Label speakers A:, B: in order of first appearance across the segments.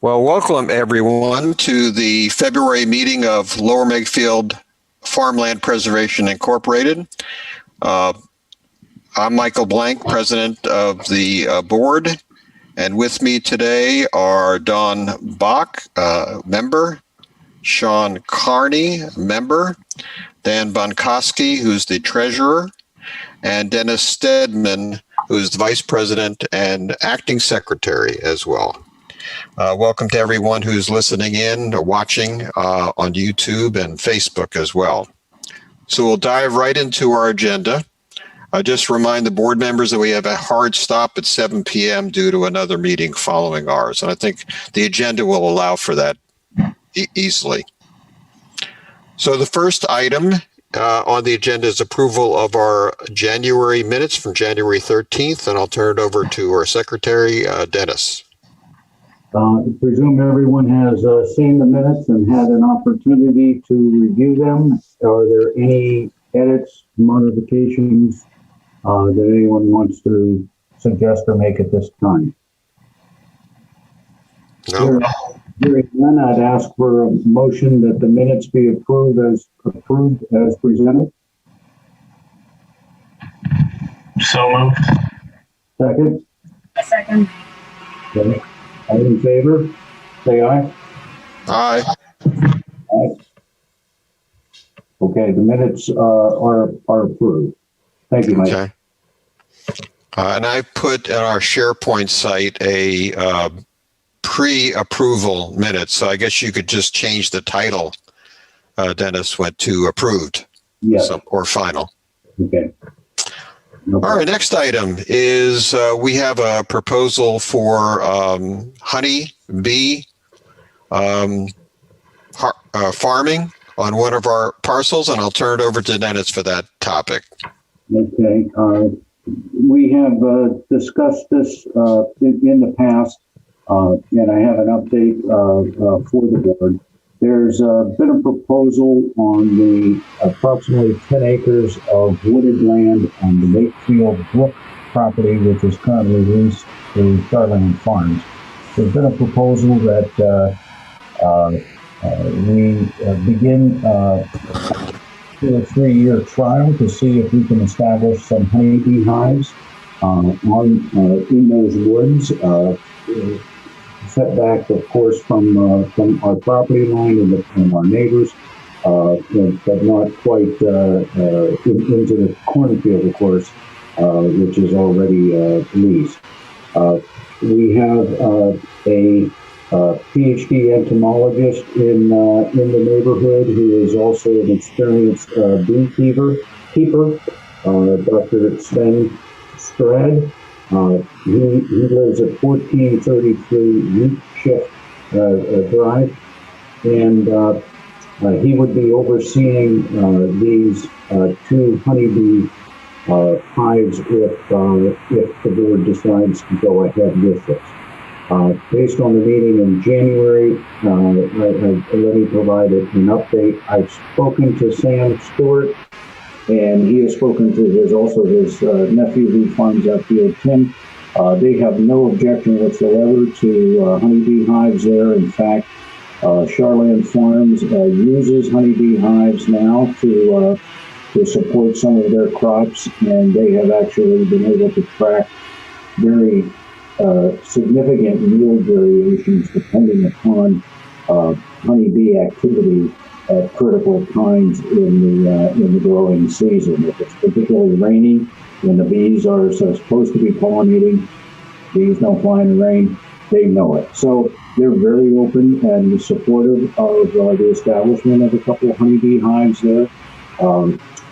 A: Well, welcome everyone to the February meeting of Lower Makefield Farmland Preservation Incorporated. I'm Michael Blank, president of the board, and with me today are Don Bach, member, Sean Carney, member, Dan Bonkoski, who's the treasurer, and Dennis Stedman, who's the vice president and acting secretary as well. Welcome to everyone who's listening in or watching on YouTube and Facebook as well. So we'll dive right into our agenda. I just remind the board members that we have a hard stop at 7 p.m. due to another meeting following ours. And I think the agenda will allow for that easily. So the first item on the agenda is approval of our January minutes from January 13th. And I'll turn it over to our secretary, Dennis.
B: I presume everyone has seen the minutes and had an opportunity to review them. Are there any edits, modifications that anyone wants to suggest or make at this time?
A: No.
B: Hearing none, I'd ask for a motion that the minutes be approved as presented.
C: So moved.
B: Second?
D: A second.
B: Okay. All in favor, say aye.
A: Aye.
B: Aye. Okay, the minutes are approved. Thank you, Mike.
A: Okay. And I put on our SharePoint site a pre-approval minutes, so I guess you could just change the title. Dennis went to approved,
B: Yes.
A: or final.
B: Okay. No
A: All right, next item is we have a proposal for honey bee farming on one of our parcels, and I'll turn it over to Dennis for that topic.
B: Okay. We have discussed this in the past, and I have an update for the board. There's been a proposal on the approximately 10 acres of wooded land on the Makefield Brook property, which is currently leased to Farmland Farms. There's been a proposal that we begin a 2 or 3 year trial to see if we can establish some honeybee hives in those woods. Setback, of course, from our property line and our neighbors, but not quite into the cornfield, of course, which is already leased. We have a PhD entomologist in the neighborhood who is also an experienced beekeeper, Dr. Sven Strad. He lives at 1433 Wheat Shift Drive, and he would be overseeing these 2 honeybee hives if the board decides to go ahead with this. Based on the meeting in January, let me provide an update. I've spoken to Sam Stewart, and he has spoken to his nephew who farms out field, Tim. They have no objection whatsoever to honeybee hives there. In fact, Farmland Farms uses honeybee hives now to support some of their crops, and they have actually been able to track very significant yield variations depending upon honeybee activity at critical times in the growing season. If it's particularly rainy, when the bees are supposed to be pollinating, bees don't fly in the rain, they know it. So they're very open and supportive of the establishment of a couple of honeybee hives there.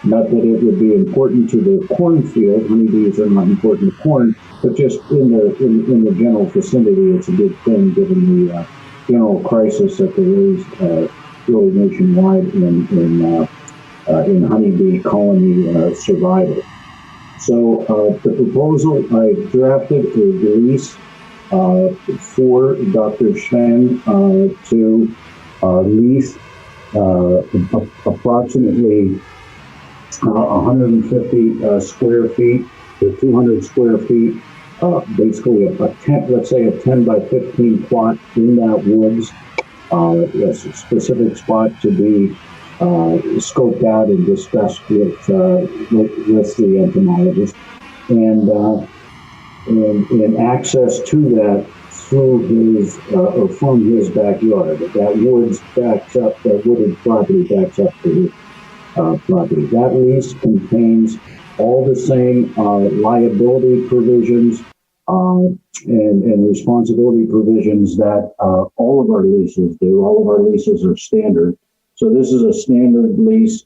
B: Not that it would be important to the cornfield. Honeybees are not important to corn, but just in the general vicinity, it's a good thing given the general crisis that there is really nationwide in honeybee colony survival. So the proposal I drafted is the lease for Dr. Shen to lease approximately 150 square feet to 200 square feet basically a 10, let's say a 10 by 15 plot in that woods, a specific spot to be scoped out and discussed with the entomologist, and access to that through his or from his backyard. That woods backs up, that wooded property backs up to his property. That lease contains all the same liability provisions and responsibility provisions that all of our leases do. All of our leases are standard. So this is a standard lease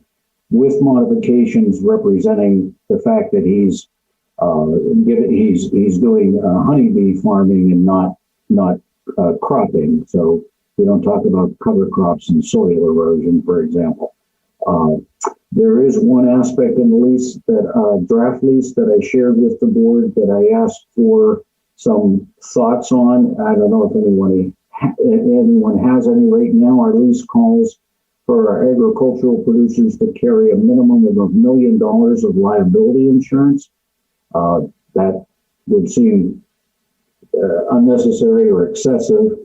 B: with modifications representing the fact that he's doing honeybee farming and not cropping. So we don't talk about cover crops and soil erosion, for example. There is one aspect in the lease, that draft lease that I shared with the board, that I asked for some thoughts on. I don't know if anyone has any right now. Our lease calls for our agricultural producers to carry a minimum of $1 million of liability insurance. That would seem unnecessary or excessive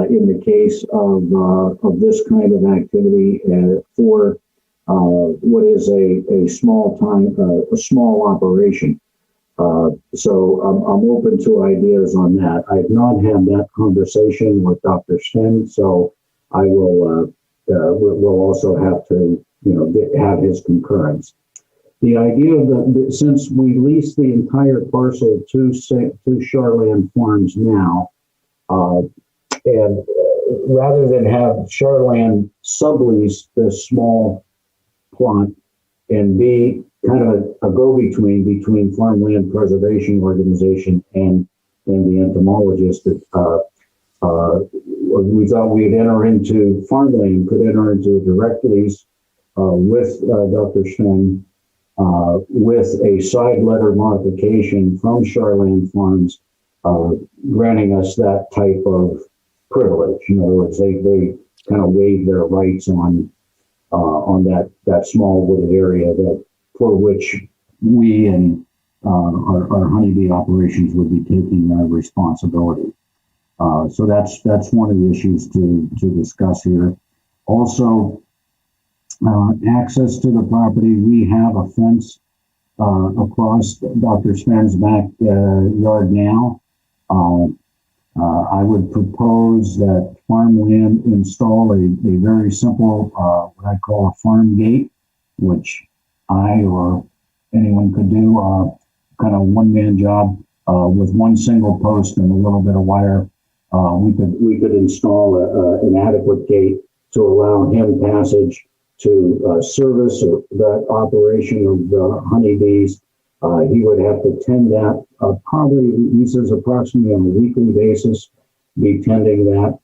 B: in the case of this kind of activity for what is a small operation. So I'm open to ideas on that. I've not had that conversation with Dr. Sven, so I will we'll also have to have his concurrence. The idea of since we lease the entire parcel to Farmland Farms now, and rather than have Farmland sublease this small plot and be kind of a go-between between Farmland Preservation Organization and the entomologist, that we thought we'd Farmland could enter into a direct lease with Dr. Sven, with a side letter modification from Farmland Farms, granting us that type of privilege. In other words, they kind of waive their rights on that small wooded area for which we and our honeybee operations would be taking responsibility. So that's one of the issues to discuss here. Also, access to the property. We have a fence across Dr. Sven's backyard now. I would propose that Farmland install a very simple, what I call a farm gate, which I or anyone could do, kind of one-man job with one single post and a little bit of wire. We could install an adequate gate to allow him passage to service that operation of the honeybees. He would have to tend that probably, he says, approximately on a weekly basis, be tending that.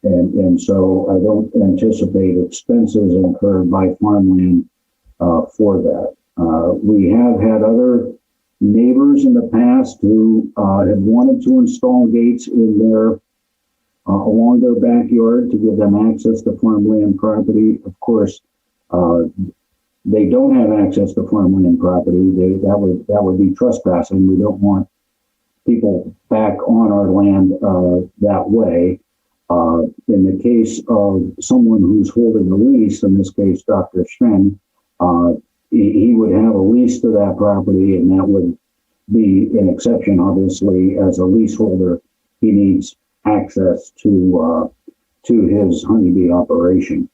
B: And so I don't anticipate expenses incurred by Farmland for that. We have had other neighbors in the past who have wanted to install gates in their along their backyard to give them access to farmland property. Of course, they don't have access to farmland property. That would be trespassing. We don't want people back on our land that way. In the case of someone who's holding a lease, in this case, Dr. Sven, he would have a lease to that property, and that would be an exception. Obviously, as a leaseholder, he needs access to his honeybee operation.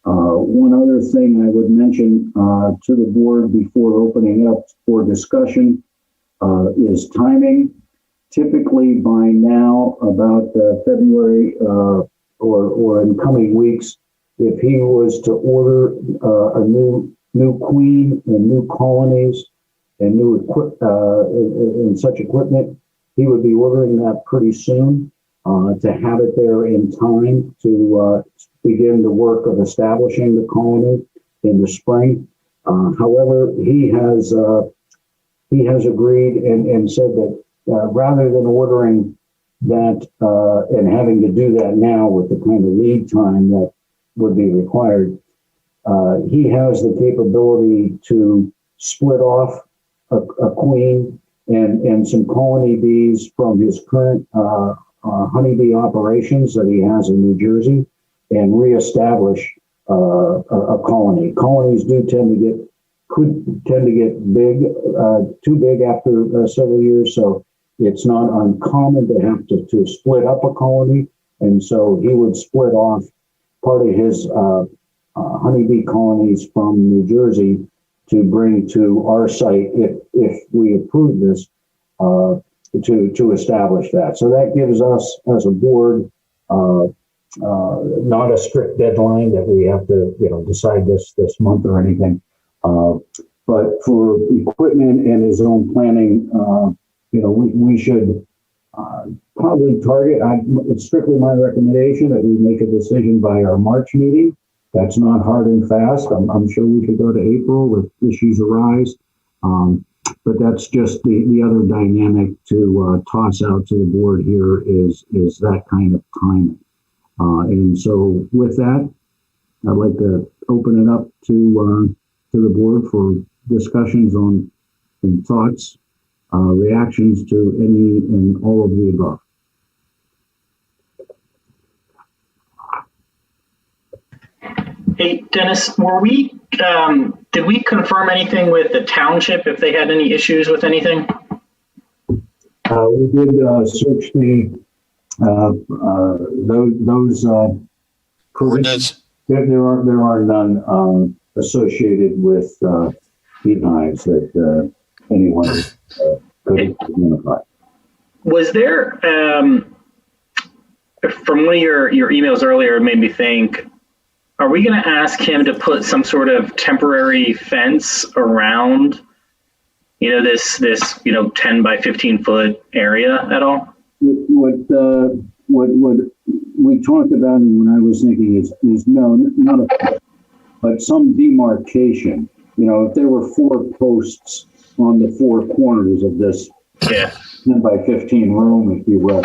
B: One other thing I would mention to the board before opening up for discussion is timing. Typically by now, about February or in coming weeks, if he was to order a new queen and new colonies and and such equipment, he would be ordering that pretty soon to have it there in time to begin the work of establishing the colony in the spring. However, he has agreed and said that rather than ordering that and having to do that now with the kind of lead time that would be required, he has the capability to split off a queen and some colony bees from his current honeybee operations that he has in New Jersey, and reestablish a colony. Colonies could tend to get big, too big after several years. So it's not uncommon to have to split up a colony. And so he would split off part of his honeybee colonies from New Jersey to bring to our site if we approve this to establish that. So that gives us as a board not a strict deadline that we have to decide this month or anything. But for equipment and his own planning, we should probably target. It's strictly my recommendation that we make a decision by our March meeting. That's not hard and fast. I'm sure we could go to April if issues arise. But that's just the other dynamic to toss out to the board here is that kind of timing. And so with that, I'd like to open it up to the board for discussions on and thoughts, reactions to any and all of the above.
C: Hey, Dennis, did we confirm anything with the township if they had any issues with anything?
B: We did search those
A: Ordinance.
B: There are none associated with beehives that anyone could identify.
C: Was there, from one of your emails earlier, it made me think, are we going to ask him to put some sort of temporary fence around, this 10 by 15 foot area at all? What
B: we talked about, and when I was thinking is no, not a, but some demarcation. If there were 4 posts on the 4 corners of this 10 by 15 room, if you will,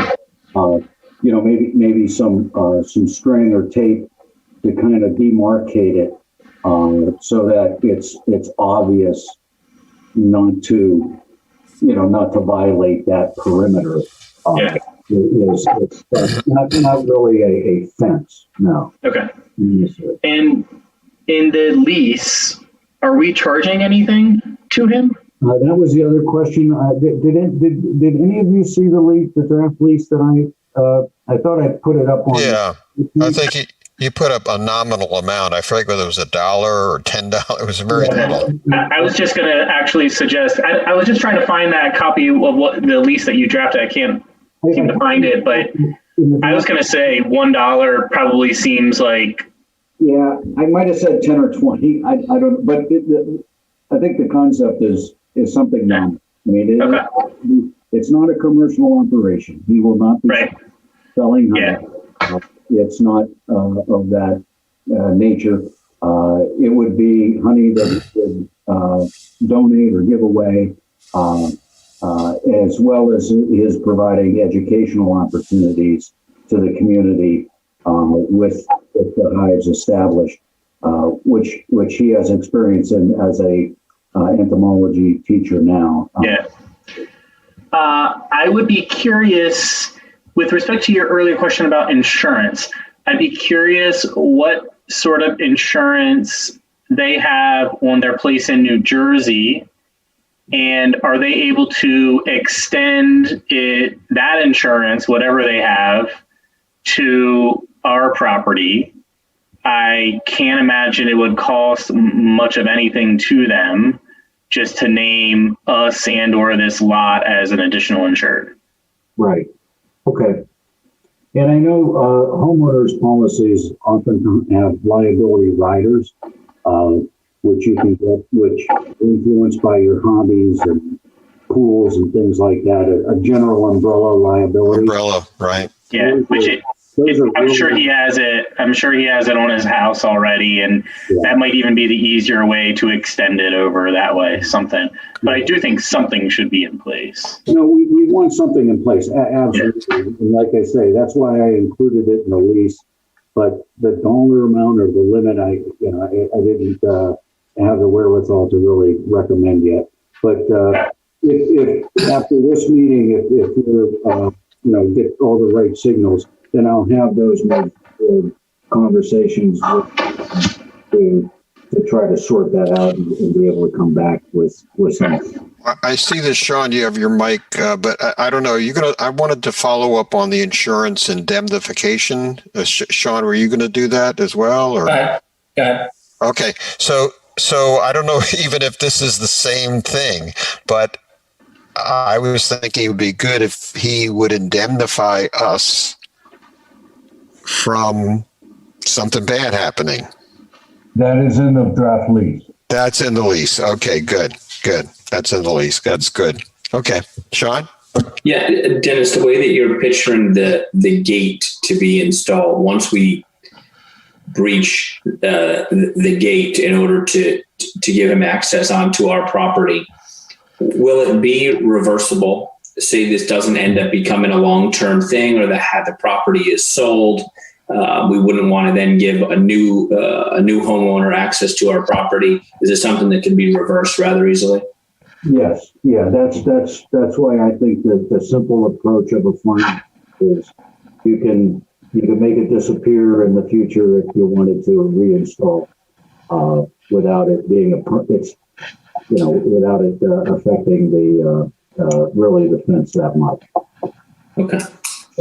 B: maybe some string or tape to kind of demarcate it, so that it's obvious not to violate that perimeter. It's not really a fence, no.
C: Okay. And in the lease, are we charging anything to him?
B: That was the other question. Did any of you see the draft lease that I thought I put it up on?
A: Yeah, I think you put up a nominal amount. I forget whether it was $1 or $10. It was very little.
C: I was just going to actually suggest, I was just trying to find that copy of what the lease that you drafted. I can't seem to find it, but I was going to say $1 probably seems like.
B: Yeah, I might have said 10 or 20. I don't, but I think the concept is something normal. I mean, it's not a commercial operation. He will not be selling honey. It's not of that nature. It would be honey that he would donate or give away, as well as his providing educational opportunities to the community with the hives established, which he has experience in as a entomology teacher now.
C: I would be curious, with respect to your earlier question about insurance, I'd be curious what sort of insurance they have on their place in New Jersey, and are they able to extend that insurance, whatever they have, to our property. I can't imagine it would cost much of anything to them just to name us and or this lot as an additional insured.
B: Right. Okay. And I know homeowners policies often have liability riders, which you can get, which are influenced by your hobbies and pools and things like that. A general umbrella liability.
A: Umbrella, right?
C: Yeah, I'm sure he has it. I'm sure he has it on his house already, and that might even be the easier way to extend it over that way. Something, but I do think something should be in place.
B: We want something in place, absolutely. And like I say, that's why I included it in the lease. But the dollar amount or the limit, I didn't have the wherewithal to really recommend yet. But if after this meeting, if we're, get all the right signals, then I'll have those conversations to try to sort that out and be able to come back with some.
A: I see that, Sean, you have your mic, but I don't know. I wanted to follow up on the insurance indemnification. Sean, were you going to do that as well? Or?
D: Yeah.
A: Okay. So I don't know even if this is the same thing, but I was thinking it would be good if he would indemnify us from something bad happening.
B: That is in the draft lease.
A: That's in the lease. Okay, good. That's in the lease. That's good. Okay, Sean?
D: Yeah, Dennis, the way that you're picturing the gate to be installed, once we breach the gate in order to give him access onto our property, will it be reversible? Say this doesn't end up becoming a long-term thing, or the property is sold. We wouldn't want to then give a new homeowner access to our property. Is it something that can be reversed rather easily?
B: Yes, yeah, that's why I think that the simple approach of a fund is you can make it disappear in the future if you wanted to reinstall without it being without it affecting the really the fence that much.
D: Okay.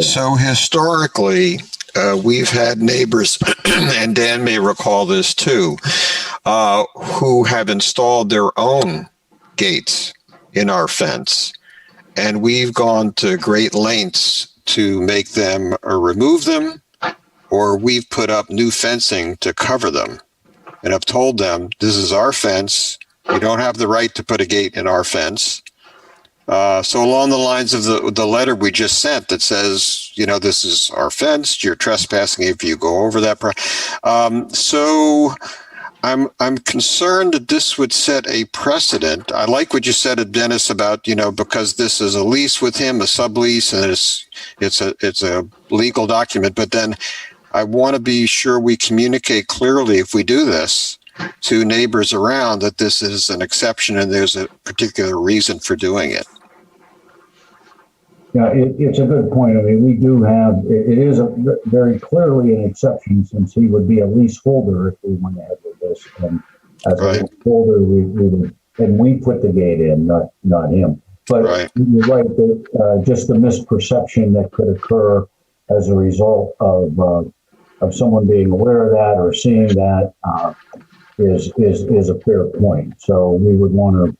A: So historically, we've had neighbors, and Dan may recall this too, who have installed their own gates in our fence, and we've gone to great lengths to make them or remove them, or we've put up new fencing to cover them. And I've told them, this is our fence. You don't have the right to put a gate in our fence. So along the lines of the letter we just sent that says, this is our fence, you're trespassing if you go over that. So I'm concerned that this would set a precedent. I like what you said, Dennis, about, because this is a lease with him, a sublease, and it's a legal document. But then I want to be sure we communicate clearly, if we do this, to neighbors around, that this is an exception and there's a particular reason for doing it.
B: Yeah, it's a good point. I mean, we do have, it is very clearly an exception, since he would be a leaseholder if we went ahead with this. And as a leaseholder, we put the gate in, not him. But you're right, just the misperception that could occur as a result of someone being aware of that or seeing that is a fair point. So we would want to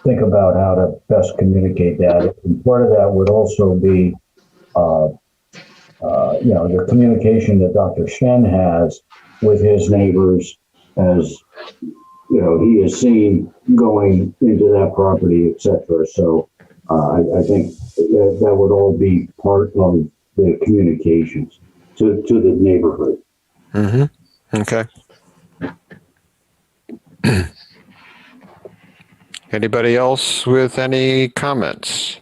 B: think about how to best communicate that. And part of that would also be, the communication that Dr. Shen has with his neighbors, as he is seen going into that property, etc. So I think that would all be part of the communications to the neighborhood.
A: Mm-hmm. Okay. Anybody else with any comments?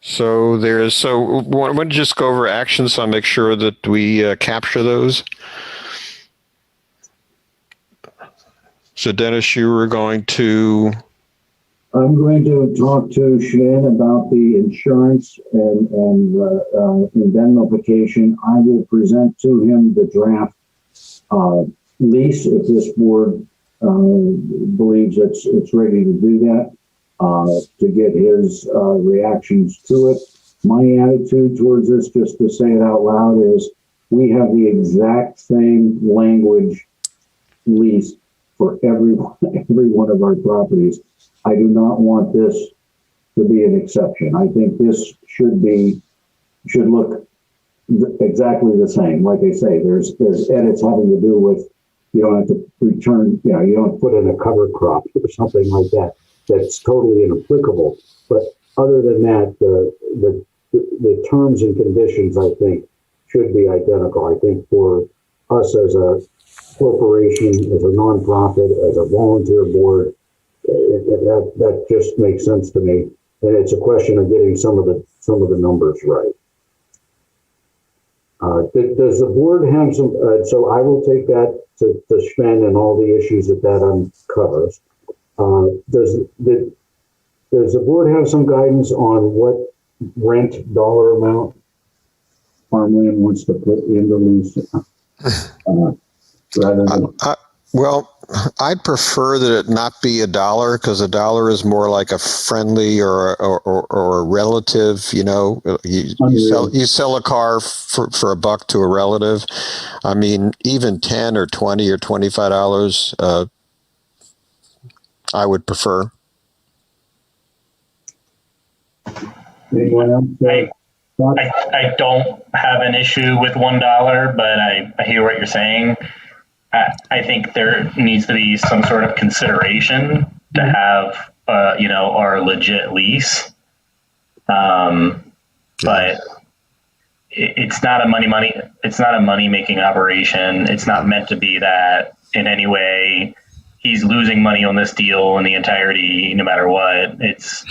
A: So why don't you just go over actions, so I'll make sure that we capture those. So Dennis, you were going to...
B: I'm going to talk to Shan about the insurance and indemnification. I will present to him the draft lease if this board believes it's ready to do that, to get his reactions to it. My attitude towards this, just to say it out loud, is we have the exact same language lease for every one of our properties. I do not want this to be an exception. I think this should look exactly the same. Like I say, there's edits having to do with, you don't have to return, you don't put in a cover crop or something like that. That's totally inapplicable. But other than that, the terms and conditions, I think, should be identical. I think for us as a corporation, as a nonprofit, as a volunteer board, that just makes sense to me. And it's a question of getting some of the numbers right. Does the board have some? So I will take that to Sven and all the issues that uncovers. Does does the board have some guidance on what rent dollar amount Farmland wants to put in the lease? Rather than,
A: Well, I'd prefer that it not be $1 because $1 is more like a friendly or a relative. You know, you sell a car for $1 to a relative. I mean, even 10 or 20 or $25, I would prefer.
B: anyone else?
C: I don't have an issue with $1, but I hear what you're saying. I think there needs to be some sort of consideration to have, our legit lease. But it's not a it's not a money making operation. It's not meant to be that in any way. He's losing money on this deal in the entirety, no matter what. It's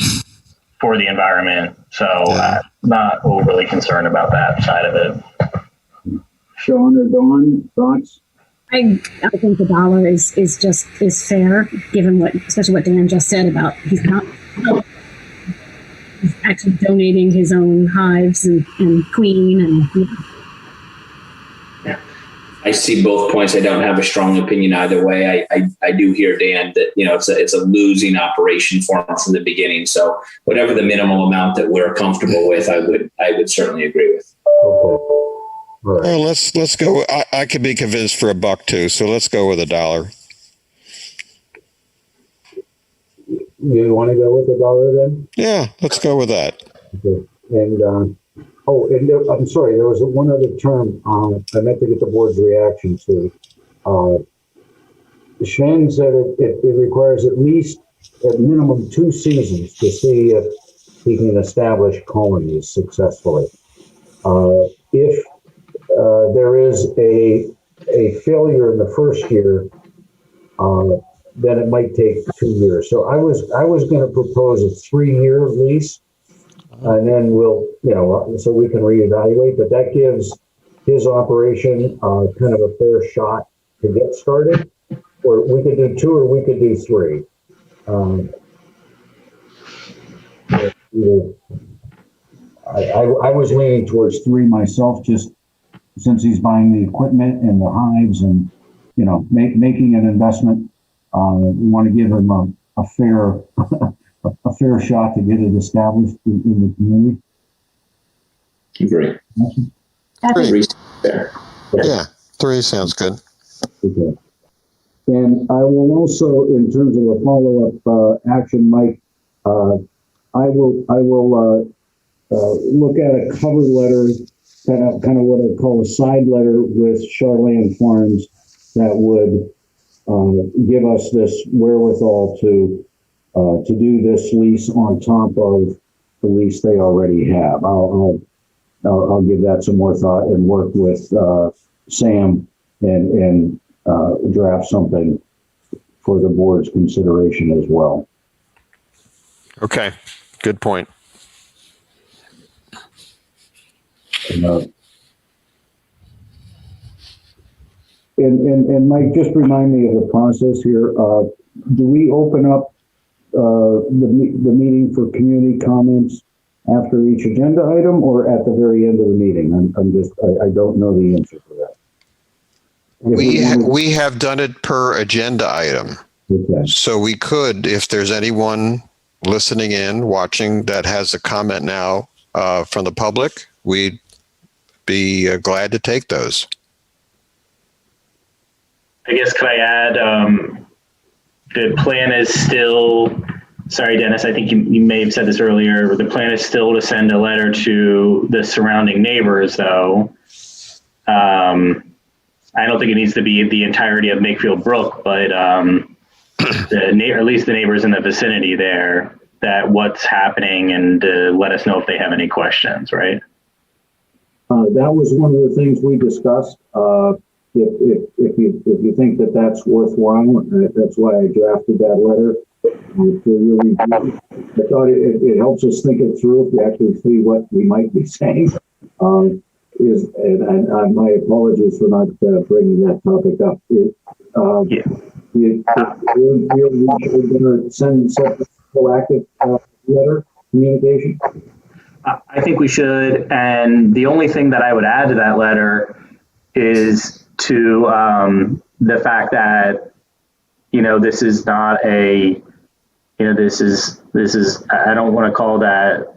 C: for the environment. So not overly concerned about that side of it.
B: Sean or Dawn, thoughts?
E: I think $1 is fair, given especially what Dan just said about he's actually donating his own hives and queen and.
D: I see both points. I don't have a strong opinion either way. I do hear Dan that it's a losing operation for him from the beginning. So whatever the minimal amount that we're comfortable with, I would certainly agree with.
B: Okay. All right.
A: Well, let's go. I could be convinced for $1 too. So let's go with $1.
B: You want to go with $1 then?
A: Yeah, let's go with that.
B: Okay. And I'm sorry, there was one other term I meant to get the board's reaction to. Shane said it requires at minimum 2 seasons to see if he can establish colonies successfully. If there is a failure in the first year, then it might take 2 years. So I was going to propose a 3-year lease, and then we'll, so we can reevaluate. But that gives his operation kind of a fair shot to get started. Or we could do 2, or we could do 3. I was leaning towards 3 myself, just since he's buying the equipment and the hives and, making an investment. We want to give him a fair shot to get it established in the community.
D: Agree. There.
A: Yeah, 3 sounds good.
B: Okay. And I will also, in terms of a follow-up action, Mike, I will look at a cover letter, kind of what I call a side letter with Charland Farms that would give us this wherewithal to do this lease on top of the lease they already have. I'll give that some more thought and work with Sam and draft something for the board's consideration as well.
A: Okay, good point.
B: And Mike, just remind me of the process here. Do we open up the meeting for community comments after each agenda item, or at the very end of the meeting? I don't know the answer for that.
A: We have done it per agenda item.
B: Okay.
A: So we could, if there's anyone listening in, watching that has a comment now from the public, we'd be glad to take those.
C: I guess, could I add, the plan is still, sorry, Dennis, I think you may have said this earlier, the plan is still to send a letter to the surrounding neighbors, though. I don't think it needs to be the entirety of Makefield Brook, but at least the neighbors in the vicinity there, that what's happening, and let us know if they have any questions, right?
B: That was one of the things we discussed. If you think that that's worthwhile, that's why I drafted that letter. I thought it helps us think it through if we actually see what we might be saying. And my apologies for not bringing that topic up. We're going to send proactive letter communication?
C: I think we should. And the only thing that I would add to that letter is to the fact that, this is not a, this is, I don't want to call that,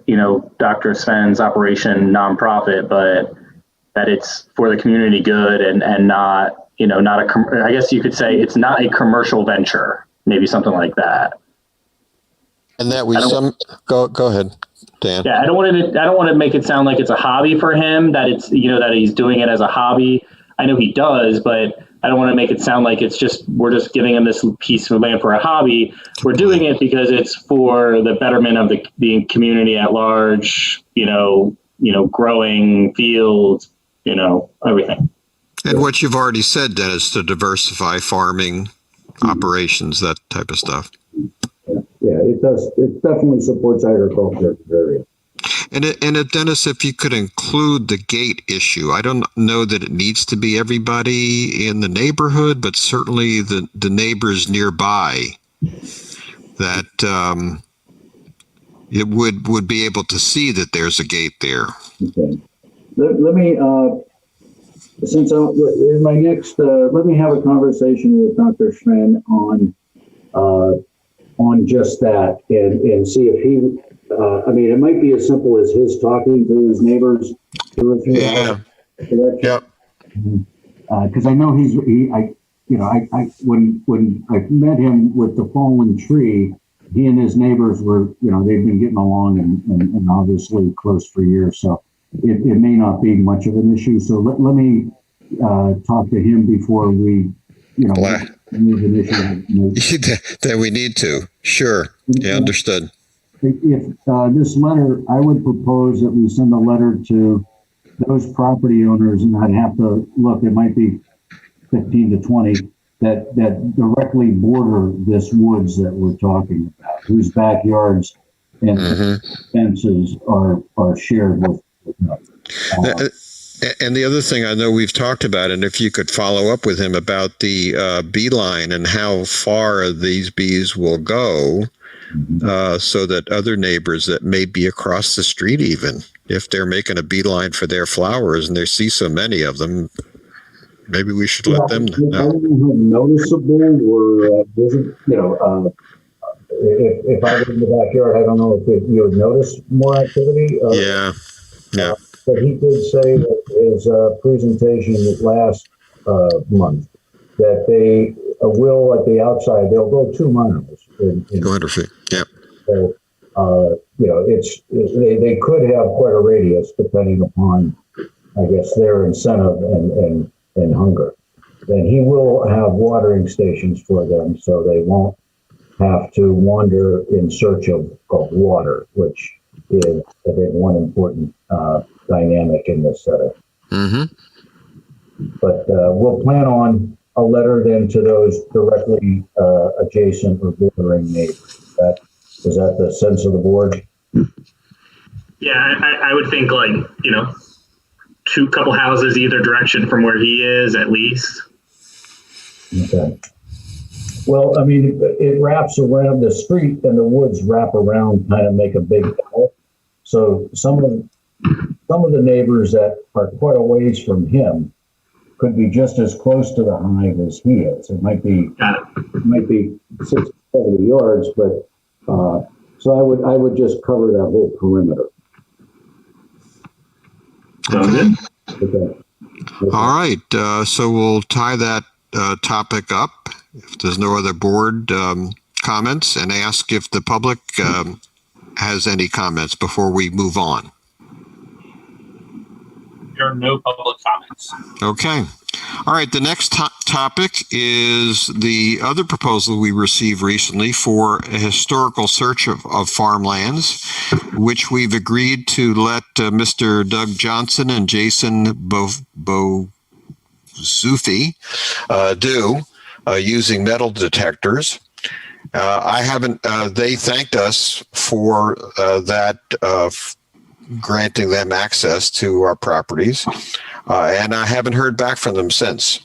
C: Dr. Sven's operation nonprofit, but that it's for the community good and not, I guess you could say it's not a commercial venture, maybe something like that.
A: And that we go ahead, Dan.
C: Yeah, I don't want to make it sound like it's a hobby for him, that it's, that he's doing it as a hobby. I know he does, but I don't want to make it sound like we're just giving him this piece of land for a hobby. We're doing it because it's for the betterment of the community at large, growing fields, everything.
A: And what you've already said, Dennis, to diversify farming operations, that type of stuff.
B: Yeah, it does. It definitely supports agriculture in the area.
A: And Dennis, if you could include the gate issue, I don't know that it needs to be everybody in the neighborhood, but certainly the neighbors nearby that it would be able to see that there's a gate there.
B: Okay. Let me, since in my next, let me have a conversation with Dr. Schwen on just that and see if he, it might be as simple as his talking to his neighbors.
A: Yeah. Yep.
B: Because I know when I met him with the fallen tree, he and his neighbors were, they've been getting along and obviously close for years. So it may not be much of an issue. So let me talk to him before we, move an issue.
A: That we need to. Sure. Yeah, understood.
B: If this letter, I would propose that we send a letter to those property owners, and I'd have to look, it might be 15 to 20, that directly border this woods that we're talking about, whose backyards and fences are shared with.
A: And the other thing I know we've talked about, and if you could follow up with him about the bee line and how far these bees will go, so that other neighbors that may be across the street, even if they're making a beeline for their flowers and they see so many of them, maybe we should let them know.
B: I don't know how noticeable or if I was in the backyard, I don't know if you would notice more activity.
A: Yeah.
B: But he did say that his presentation last month that they will at the outside, they'll go 2 miles.
A: 200 feet. Yeah.
B: So, they could have quite a radius depending upon, I guess, their incentive and hunger. And he will have watering stations for them, so they won't have to wander in search of water, which is, I think, one important dynamic in this setup. But we'll plan on a letter then to those directly adjacent or bordering neighbors. Is that the sense of the board?
C: Yeah, I would think couple houses either direction from where he is at least.
B: Okay. Well, it wraps around the street and the woods wrap around, kind of make a big L. So some of the neighbors that are quite a ways from him could be just as close to the hive as he is. It might be 60, 70 yards, but so I would just cover that whole perimeter.
C: Sounds good.
B: Okay.
A: All right. So we'll tie that topic up if there's no other board comments, and ask if the public has any comments before we move on.
F: There are no public comments.
A: Okay. All right. The next topic is the other proposal we received recently for a historical search of farmlands, which we've agreed to let Mr. Doug Johnson and Jason Bozufi do using metal detectors. I haven't, they thanked us for that, granting them access to our properties. And I haven't heard back from them since.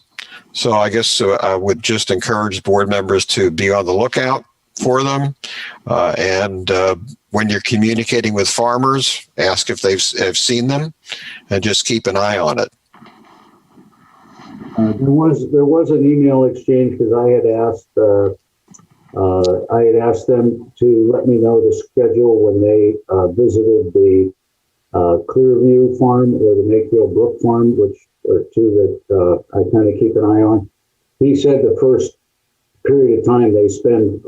A: So I guess I would just encourage board members to be on the lookout for them. And when you're communicating with farmers, ask if have seen them, and just keep an eye on it.
B: There was an email exchange because I had asked them to let me know the schedule when they visited the Clearview Farm or the Makefield Brook Farm, which are two that I kind of keep an eye on. He said the first period of time they spend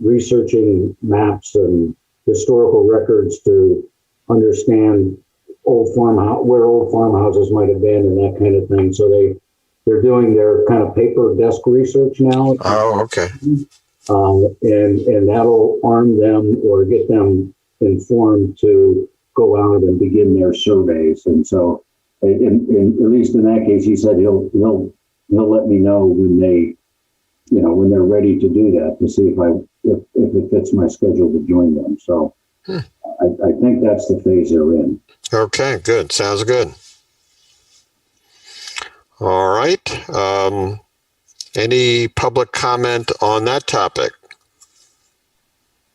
B: researching maps and historical records to understand where old farmhouses might have been and that kind of thing. So they're doing their kind of paper desk research now.
A: Oh, okay.
B: And that'll arm them or get them informed to go out and begin their surveys. And so, at least in that case, he said he'll let me know when they're ready to do that, to see if it fits my schedule to join them. So I think that's the phase they're in.
A: Okay, good. Sounds good. All right. Any public comment on that topic?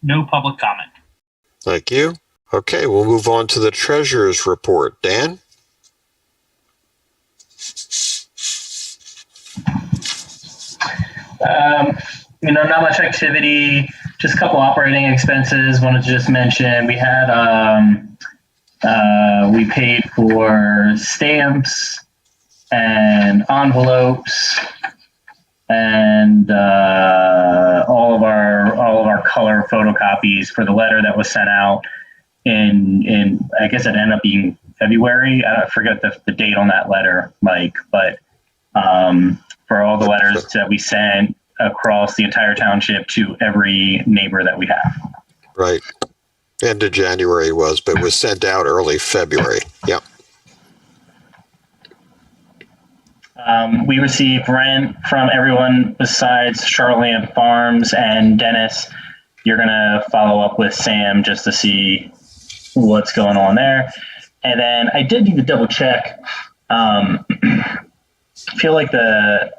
F: No public comment.
A: Thank you. Okay, we'll move on to the treasurer's report. Dan?
C: Not much activity, just a couple operating expenses. Wanted to just mention we had, we paid for stamps and envelopes and all of our color photocopies for the letter that was sent out in I guess it ended up being February. I forget the date on that letter, Mike, but for all the letters that we sent across the entire township to every neighbor that we have.
A: Right. End of January was, but was sent out early February. Yep.
C: We received rent from everyone besides Charlotte Farms and Dennis. You're going to follow up with Sam just to see what's going on there. And then I did need to double check. I feel like the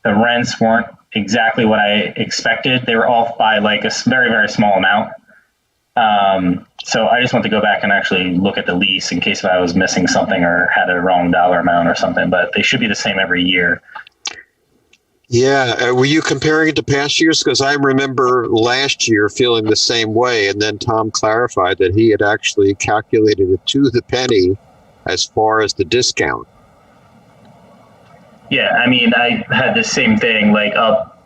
C: rents weren't exactly what I expected. They were off by like a very, very small amount. So I just want to go back and actually look at the lease in case I was missing something or had a wrong dollar amount or something, but they should be the same every year.
A: Yeah. Were you comparing it to past years? Because I remember last year feeling the same way. And then Tom clarified that he had actually calculated it to the penny as far as the discount.
C: Yeah. I mean, I had the same thing, like up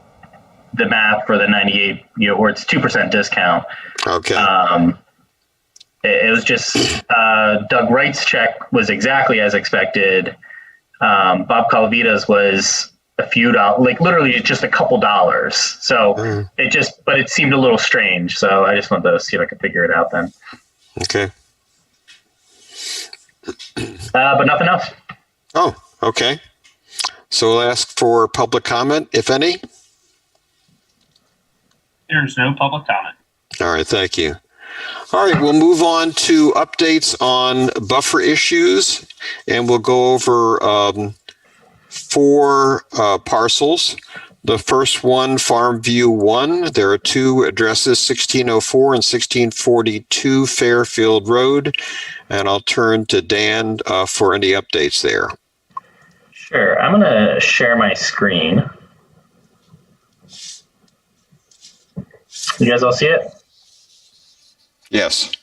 C: the math for the 98, or it's 2% discount.
A: Okay.
C: It was just Doug Wright's check was exactly as expected. Bob Calavita's was a few dollars, like literally just a couple dollars. So but it seemed a little strange. So I just wanted to see if I could figure it out then.
A: Okay.
C: But nothing else.
A: Oh, okay. So we'll ask for public comment, if any.
F: There's no public comment.
A: All right, thank you. All right, we'll move on to updates on buffer issues, and we'll go over 4 parcels. The first one, Farm View 1, there are 2 addresses, 1604 and 1642 Fairfield Road, and I'll turn to Dan for any updates there.
C: Sure, I'm gonna share my screen. You guys all see it?
A: Yes.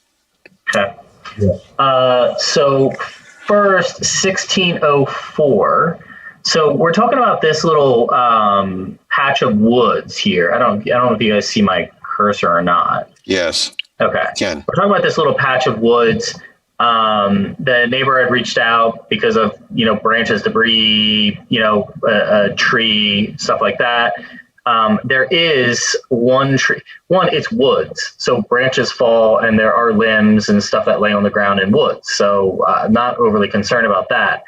C: Okay. Yeah. So first, 1604. So we're talking about this little patch of woods here. I don't know if you guys see my cursor or not.
A: Yes.
C: Okay.
A: Ken.
C: We're talking about this little patch of woods. The neighbor had reached out because of branches, debris, a tree, stuff like that. There is one tree. It's woods, so branches fall and there are limbs and stuff that lay on the ground in woods. So not overly concerned about that.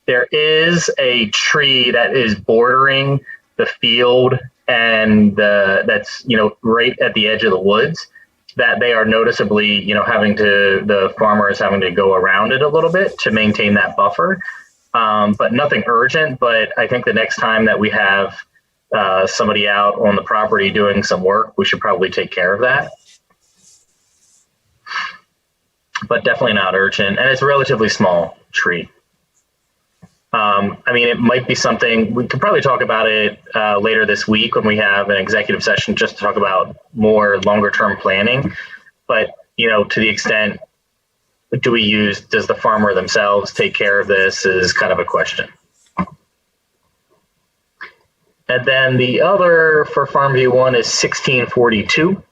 C: There is a tree that is bordering the field and that's right at the edge of the woods that they are noticeably the farmer is having to go around it a little bit to maintain that buffer. But nothing urgent. But I think the next time that we have somebody out on the property doing some work, we should probably take care of that. But definitely not urgent, and it's a relatively small tree. I mean, it might be something we could probably talk about it later this week when we have an executive session just to talk about more longer term planning. But, you know, to the extent, does the farmer themselves take care of this is kind of a question. And then the other for Farm View 1 is 1642.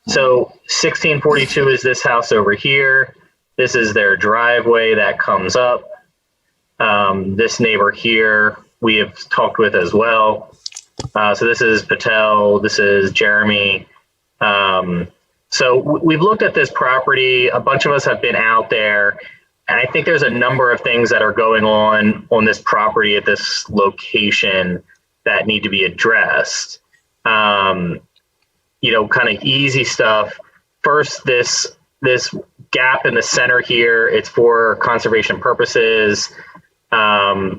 C: So 1642 is this house over here. This is their driveway that comes up. This neighbor here we have talked with as well. So this is Patel, this is Jeremy. So we've looked at this property. A bunch of us have been out there, and I think there's a number of things that are going on this property at this location that need to be addressed. You know, kind of easy stuff. First, this gap in the center here, it's for conservation purposes.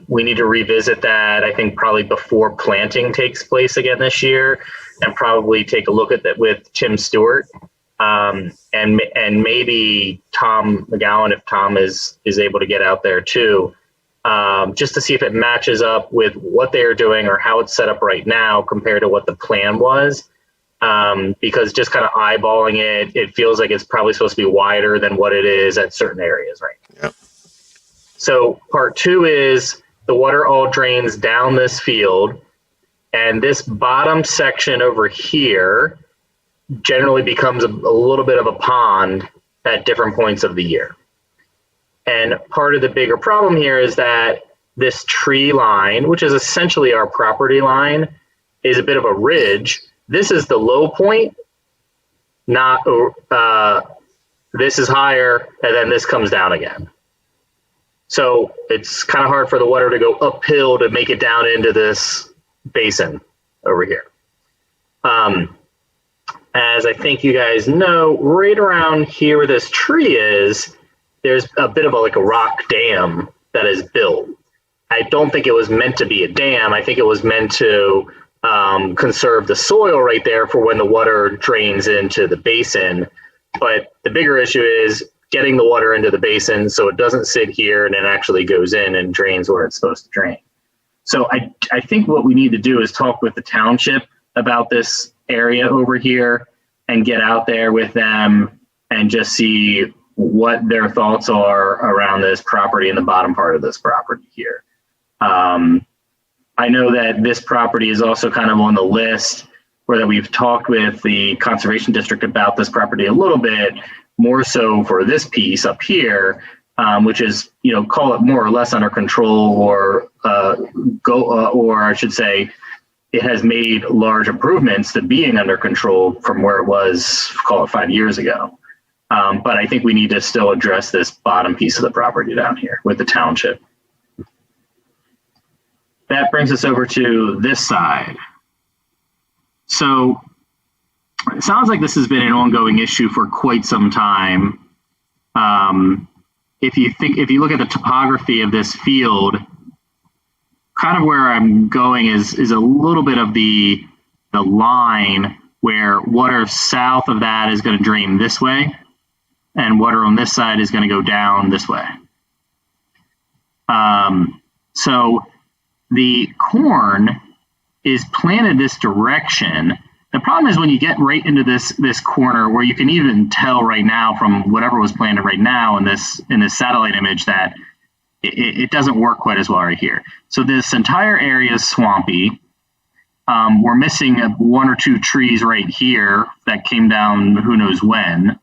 C: We need to revisit that, I think, probably before planting takes place again this year, and probably take a look at that with Tim Stewart, and maybe Tom McGowan, if Tom is able to get out there too, just to see if it matches up with what they are doing or how it's set up right now compared to what the plan was. Because just kind of eyeballing it, it feels like it's probably supposed to be wider than what it is at certain areas, right?
A: Yeah.
C: So part two is the water all drains down this field, and this bottom section over here generally becomes a little bit of a pond at different points of the year. And part of the bigger problem here is that this tree line, which is essentially our property line, is a bit of a ridge. This is the low point, not this is higher, and then this comes down again. So it's kind of hard for the water to go uphill to make it down into this basin over here. As I think you guys know, right around here where this tree is, there's a bit of like a rock dam that is built. I don't think it was meant to be a dam. I think it was meant to conserve the soil right there for when the water drains into the basin. But the bigger issue is getting the water into the basin so it doesn't sit here and it actually goes in and drains where it's supposed to drain. So I think what we need to do is talk with the township about this area over here and get out there with them and just see what their thoughts are around this property in the bottom part of this property here. I know that this property is also kind of on the list where that we've talked with the conservation district about this property a little bit, more so for this piece up here, which is, you know, call it more or less under control, or or I should say, it has made large improvements to being under control from where it was, call it 5 years ago. But I think we need to still address this bottom piece of the property down here with the township. That brings us over to this side. So it sounds like this has been an ongoing issue for quite some time. If you look at the topography of this field, kind of where I'm going is a little bit of the line where water south of that is going to drain this way, and water on this side is going to go down this way. So the corn is planted this direction. The problem is when you get right into this corner, where you can even tell right now from whatever was planted right now in this satellite image that it doesn't work quite as well right here. So this entire area is swampy. We're missing one or two trees right here that came down who knows when.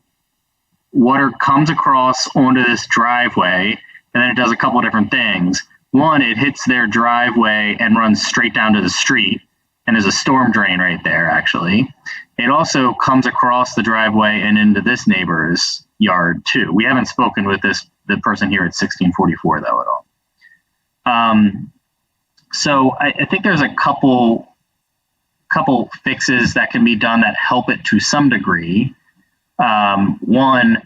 C: Water comes across onto this driveway, and then it does a couple of different things. One, it hits their driveway and runs straight down to the street, and there's a storm drain right there, actually. It also comes across the driveway and into this neighbor's yard, too. We haven't spoken with the person here at 1644, though, at all. So I think there's a couple fixes that can be done that help it to some degree. One,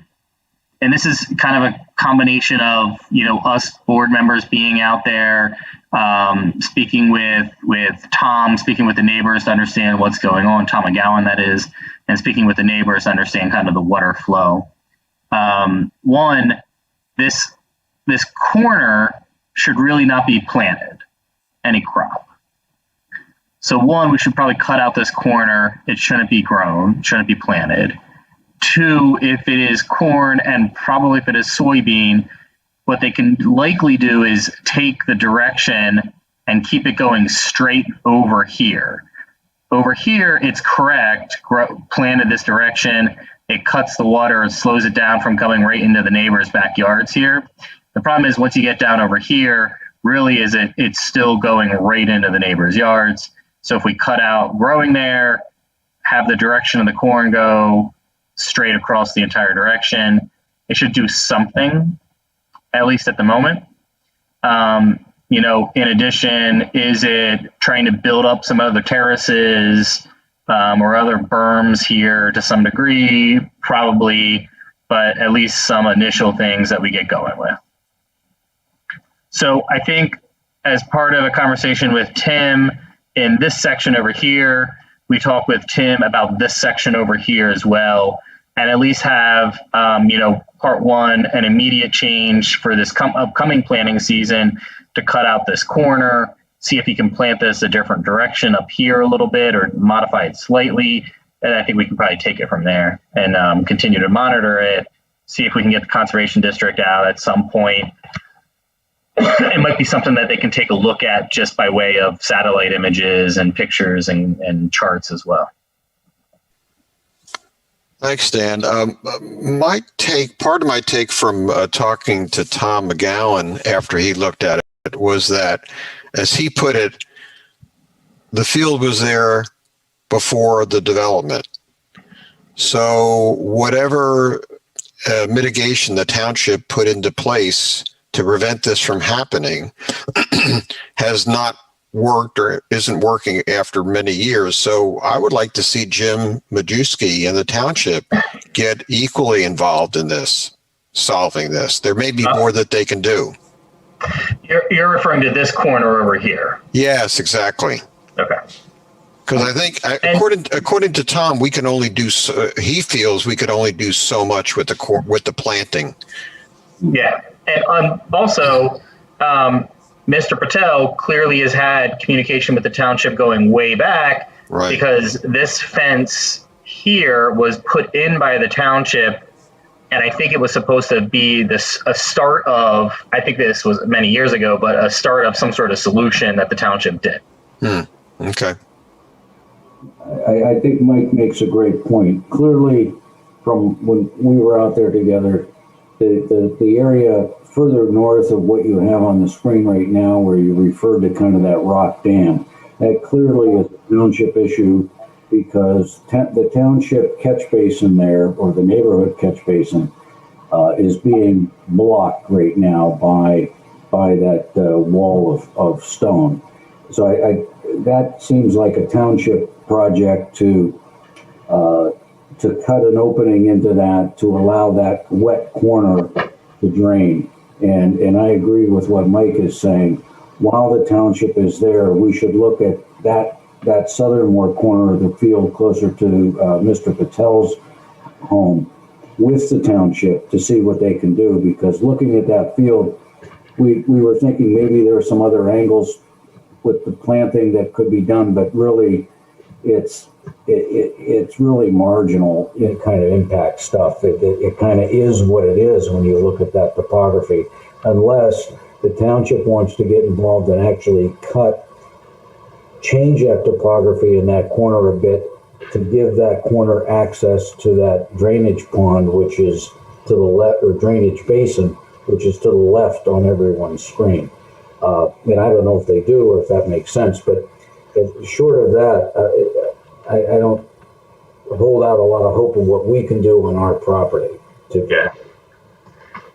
C: and this is kind of a combination of, us board members being out there, speaking with Tom, speaking with the neighbors to understand what's going on, Tom McGowan, that is, and speaking with the neighbors to understand kind of the water flow. One, this corner should really not be planted, any crop. So one, we should probably cut out this corner. It shouldn't be grown, shouldn't be planted. Two, if it is corn and probably if it is soybean, what they can likely do is take the direction and keep it going straight over here. Over here, it's correct, planted this direction. It cuts the water and slows it down from coming right into the neighbors' backyards here. The problem is once you get down over here, really it's still going right into the neighbors' yards. So if we cut out growing there, have the direction of the corn go straight across the entire direction, it should do something, at least at the moment. In addition, is it trying to build up some other terraces or other berms here to some degree? Probably, but at least some initial things that we get going with. So I think as part of a conversation with Tim in this section over here, we talk with Tim about this section over here as well, and at least have, part one, an immediate change for this upcoming planting season to cut out this corner, see if he can plant this a different direction up here a little bit or modify it slightly. And I think we can probably take it from there and continue to monitor it, see if we can get the conservation district out at some point. It might be something that they can take a look at just by way of satellite images and pictures and charts as well.
A: Thanks, Dan. Part of my take from talking to Tom McGowan after he looked at it was that, as he put it, the field was there before the development. So whatever mitigation the township put into place to prevent this from happening has not worked or isn't working after many years. So I would like to see Jim Majewski and the township get equally involved in this, solving this. There may be more that they can do.
C: You're referring to this corner over here.
A: Yes, exactly.
C: Okay.
A: Because I think, according to Tom, we can only do. He feels we could only do so much with the planting.
C: Yeah, and also, Mr. Patel clearly has had communication with the township going way back, right? Because this fence here was put in by the township. And I think it was supposed to be a start of, I think this was many years ago, but a start of some sort of solution that the township did.
A: Okay.
B: I think Mike makes a great point. Clearly, from when we were out there together, the area further north of what you have on the screen right now, where you referred to kind of that rock dam, that clearly is a township issue, because the township catch basin there, or the neighborhood catch basin, is being blocked right now by that wall of stone. So that seems like a township project to cut an opening into that to allow that wet corner to drain. And I agree with what Mike is saying. While the township is there, we should look at that southernmost corner of the field closer to Mr. Patel's home with the township to see what they can do, because looking at that field, we were thinking maybe there are some other angles with the planting that could be done, but really it's really marginal kind of impact stuff. It kind of is what it is when you look at that topography, unless the township wants to get involved and actually change that topography in that corner a bit to give that corner access to that drainage pond, which is to the left, or drainage basin, which is to the left on everyone's screen. And I don't know if they do or if that makes sense, but short of that, I don't hold out a lot of hope of what we can do on our property.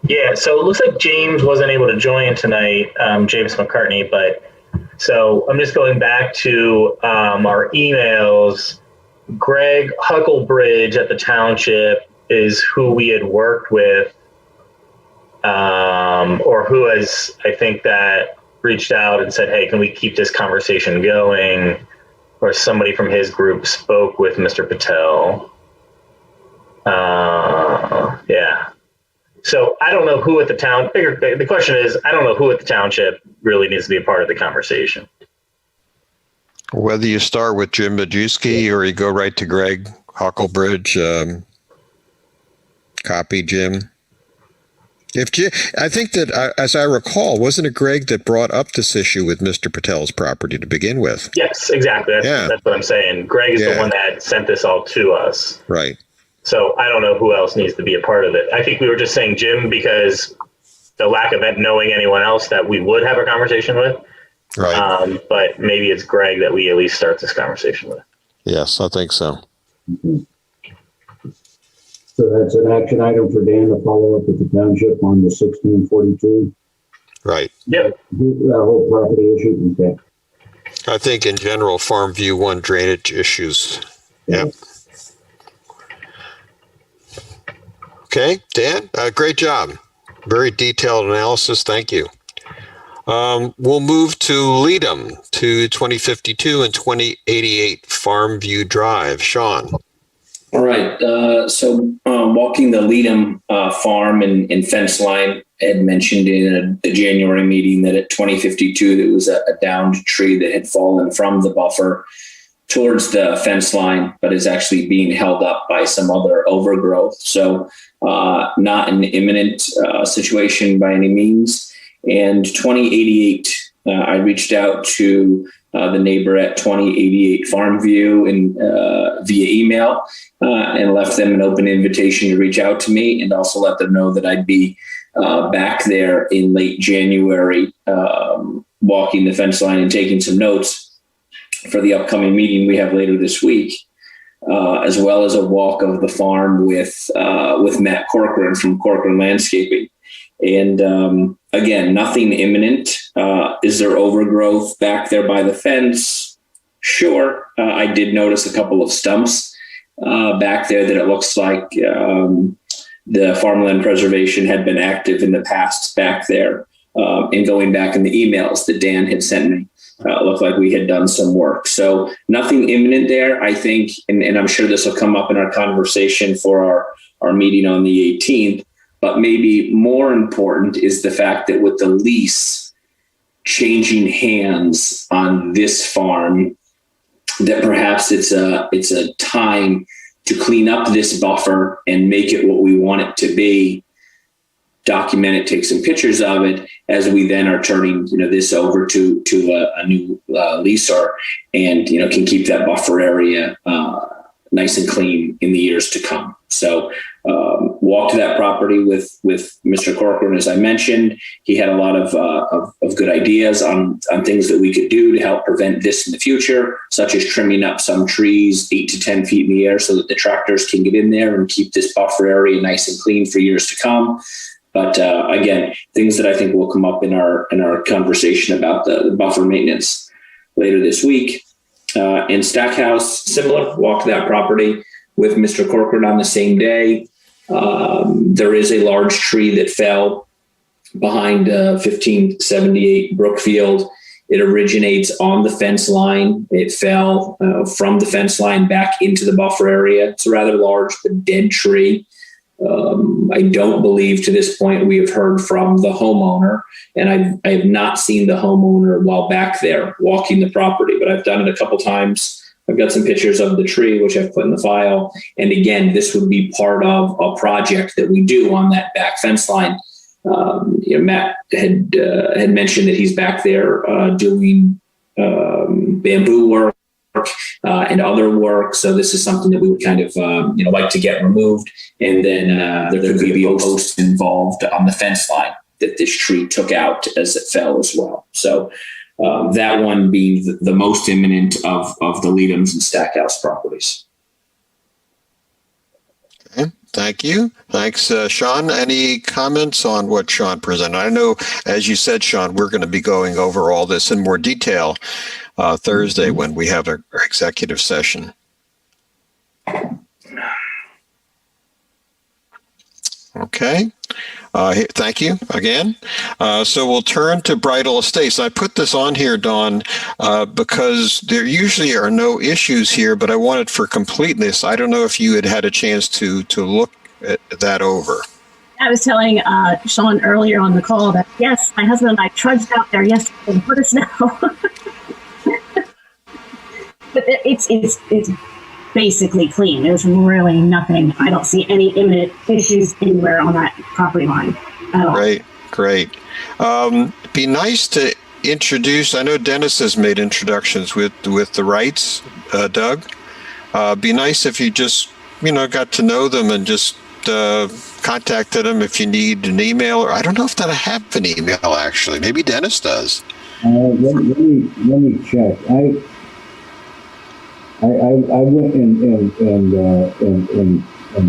C: Yeah, so it looks like James wasn't able to join tonight, James McCartney, but so I'm just going back to our emails. Greg Hucklebridge at the township is who we had worked with or who has, I think, that reached out and said, hey, can we keep this conversation going? Or somebody from his group spoke with Mr. Patel. Yeah. So I don't know who at the town, the question is, I don't know who at the township really needs to be a part of the conversation.
A: Whether you start with Jim Majewski or you go right to Greg Hucklebridge, copy Jim. I think that, as I recall, wasn't it Greg that brought up this issue with Mr. Patel's property to begin with?
C: Yes, exactly. That's what I'm saying. Greg is the one that sent this all to us.
A: Right.
C: So I don't know who else needs to be a part of it. I think we were just saying Jim because the lack of knowing anyone else that we would have a conversation with.
A: Right.
C: But maybe it's Greg that we at least start this conversation with.
A: Yes, I think so.
B: Okay. So that's an action item for Dan to follow up with the township on the 1642.
A: Right.
C: Yep.
B: That whole property issue. Okay.
A: I think in general, Farm View 1 drainage issues. Yep. Okay, Dan, great job. Very detailed analysis. Thank you. We'll move to Leadham to 2052 and 2088 Farm View Drive. Sean.
D: All right. So walking the Leadham farm and fence line, I had mentioned in the January meeting that at 2052 there was a downed tree that had fallen from the buffer towards the fence line, but is actually being held up by some other overgrowth. So not an imminent situation by any means. And 2088, I reached out to the neighbor at 2088 Farm View and via email and left them an open invitation to reach out to me, and also let them know that I'd be back there in late January, walking the fence line and taking some notes for the upcoming meeting we have later this week, as well as a walk of the farm with Matt Corcoran from Corcoran Landscaping. And again, nothing imminent. Is there overgrowth back there by the fence? Sure. I did notice a couple of stumps back there that it looks like the Farmland Preservation had been active in the past back there. And going back in the emails that Dan had sent me, it looked like we had done some work. So nothing imminent there, I think, and I'm sure this will come up in our conversation for our meeting on the 18th. But maybe more important is the fact that with the lease changing hands on this farm, that perhaps it's a time to clean up this buffer and make it what we want it to be, document it, take some pictures of it, as we then are turning this over to a new leaser, and can keep that buffer area nice and clean in the years to come. So walked that property with Mr. Corcoran, as I mentioned. He had a lot of good ideas on things that we could do to help prevent this in the future, such as trimming up some trees 8 to 10 feet in the air so that the tractors can get in there and keep this buffer area nice and clean for years to come. But again, things that I think will come up in our conversation about the buffer maintenance later this week. In Stackhouse, similar, walked that property with Mr. Corcoran on the same day. There is a large tree that fell behind 1578 Brookfield. It originates on the fence line. It fell from the fence line back into the buffer area. It's a rather large but dead tree. I don't believe to this point we have heard from the homeowner, and I have not seen the homeowner while back there walking the property, but I've done it a couple times. I've got some pictures of the tree, which I've put in the file. And again, this would be part of a project that we do on that back fence line. Matt had mentioned that he's back there doing bamboo work and other work. So this is something that we would kind of like to get removed. And then there could be a post involved on the fence line that this tree took out as it fell as well. So that one being the most imminent of the Leadhams and Stackhouse properties.
A: Okay, thank you. Thanks, Sean. Any comments on what Sean presented? I know, as you said, Sean, we're going to be going over all this in more detail Thursday when we have our executive session. Okay. Thank you again. So we'll turn to Bridal Estates. I put this on here, Dawn, because there usually are no issues here, but I wanted for completeness. I don't know if you had a chance to look at that over.
E: I was telling Sean earlier on the call that, yes, my husband and I trudged out there yesterday for the snow. But it's basically clean. There's really nothing. I don't see any imminent issues anywhere on that property line at all.
A: Great. Be nice to introduce. I know Dennis has made introductions with the Wrights, Doug. Be nice if you just got to know them and just contacted them if you need an email. Or I don't know if that I have an email actually. Maybe Dennis does.
B: Let me check. I went and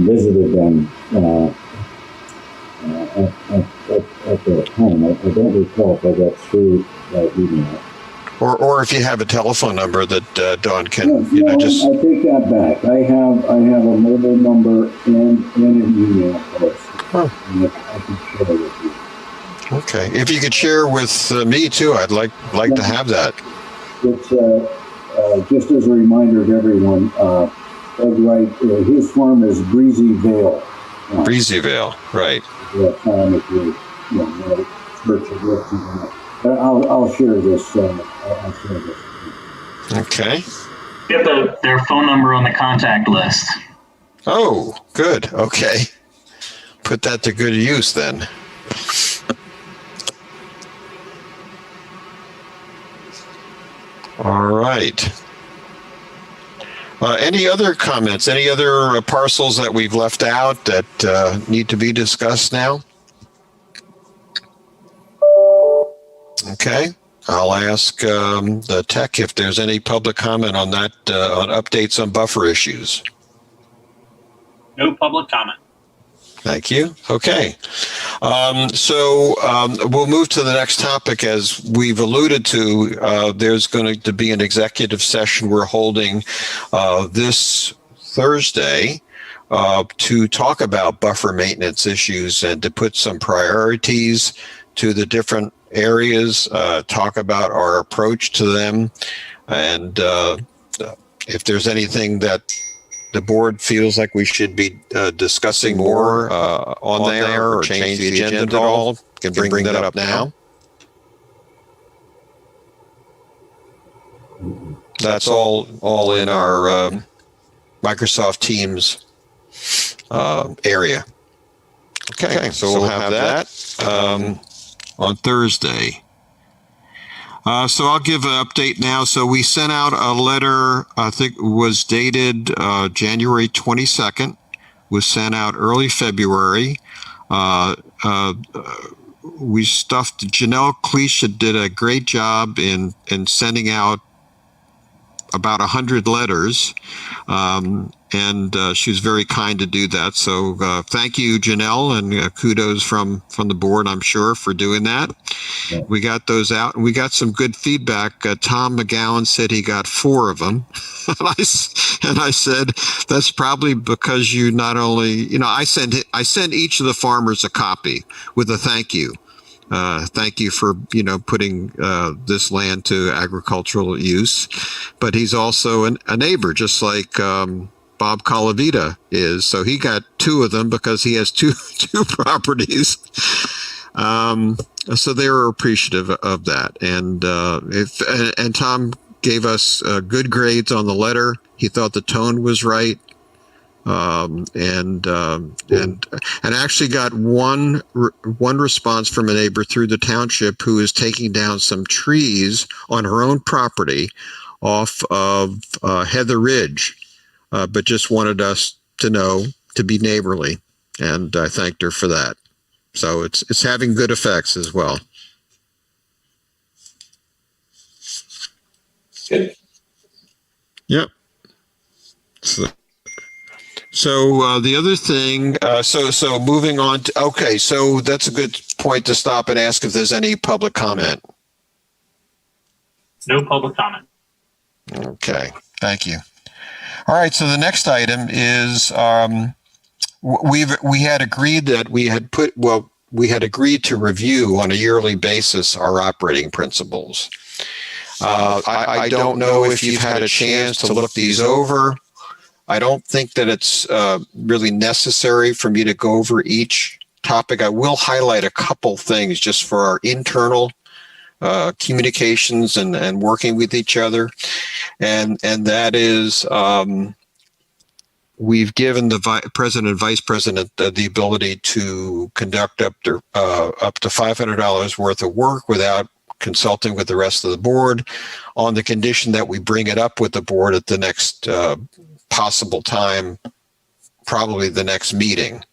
B: visited them at their home. I don't recall if I got through that email.
A: Or if you have a telephone number that Dawn can, just.
B: I take that back. I have a mobile number and an email address. And I can share with you.
A: Okay, if you could share with me too, I'd like to have that.
B: It's just as a reminder to everyone, Ed Wright, his farm is Breezy Vale.
A: Breezy Vale, right.
B: I'll share this. I'll share this.
A: Okay.
C: Get their phone number on the contact list.
A: Oh, good. Okay. Put that to good use then. All right. Any other comments? Any other parcels that we've left out that need to be discussed now? Okay. I'll ask the tech if there's any public comment on that, on updates on buffer issues.
F: No public comment.
A: Thank you. Okay. So we'll move to the next topic. As we've alluded to, there's going to be an executive session we're holding this Thursday to talk about buffer maintenance issues and to put some priorities to the different areas, talk about our approach to them, and if there's anything that the board feels like we should be discussing more on there or change the agenda at all, can bring that up now. That's all in our Microsoft Teams area. Okay, so we'll have that on Thursday. So I'll give an update now. So we sent out a letter, I think it was dated January 22nd, was sent out early February. We stuffed, Janelle Cleisha did a great job in sending out about 100 letters. And she was very kind to do that. So thank you, Janelle, and kudos from the board, I'm sure, for doing that. Yeah. We got those out, and we got some good feedback. Tom McGowan said he got 4 of them. And I said, that's probably because you not only, I sent each of the farmers a copy with a thank you. Thank you for, putting this land to agricultural use. But he's also a neighbor, just like Bob Calavita is. So he got 2 of them because he has two properties. So they were appreciative of that. And and Tom gave us good grades on the letter. He thought the tone was right. And actually got one response from a neighbor through the township who is taking down some trees on her own property off of Heather Ridge, but just wanted us to know to be neighborly, and I thanked her for that. So it's having good effects as well.
D: Good.
A: Yep. So the other thing, so moving on to, okay, so that's a good point to stop and ask if there's any public comment.
F: No public comment.
A: Okay, thank you. All right, so the next item is we had agreed that we had we had agreed to review on a yearly basis our operating principles. I don't know if you've had a chance to look these over. I don't think that it's really necessary for me to go over each topic. I will highlight a couple things just for our internal communications and working with each other. And that is, we've given the president and vice president the ability to conduct up to $500 worth of work without consulting with the rest of the board, on the condition that we bring it up with the board at the next possible time, probably the next meeting.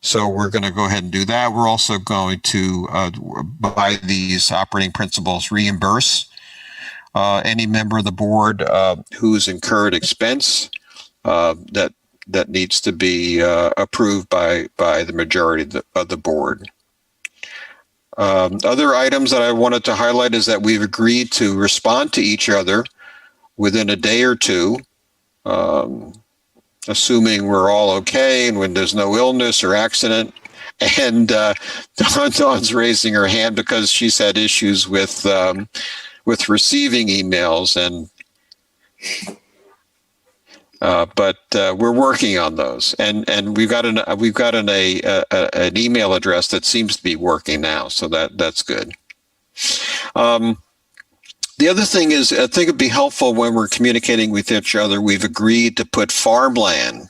A: So we're going to go ahead and do that. We're also going to, by these operating principles, reimburse any member of the board who's incurred expense that needs to be approved by the majority of the board. Other items that I wanted to highlight is that we've agreed to respond to each other within a day or two, assuming we're all okay and when there's no illness or accident. And Dawn's raising her hand because she's had issues with receiving emails, and but we're working on those, and we've got an email address that seems to be working now, so that's good. The other thing is, I think it'd be helpful when we're communicating with each other. We've agreed to put farmland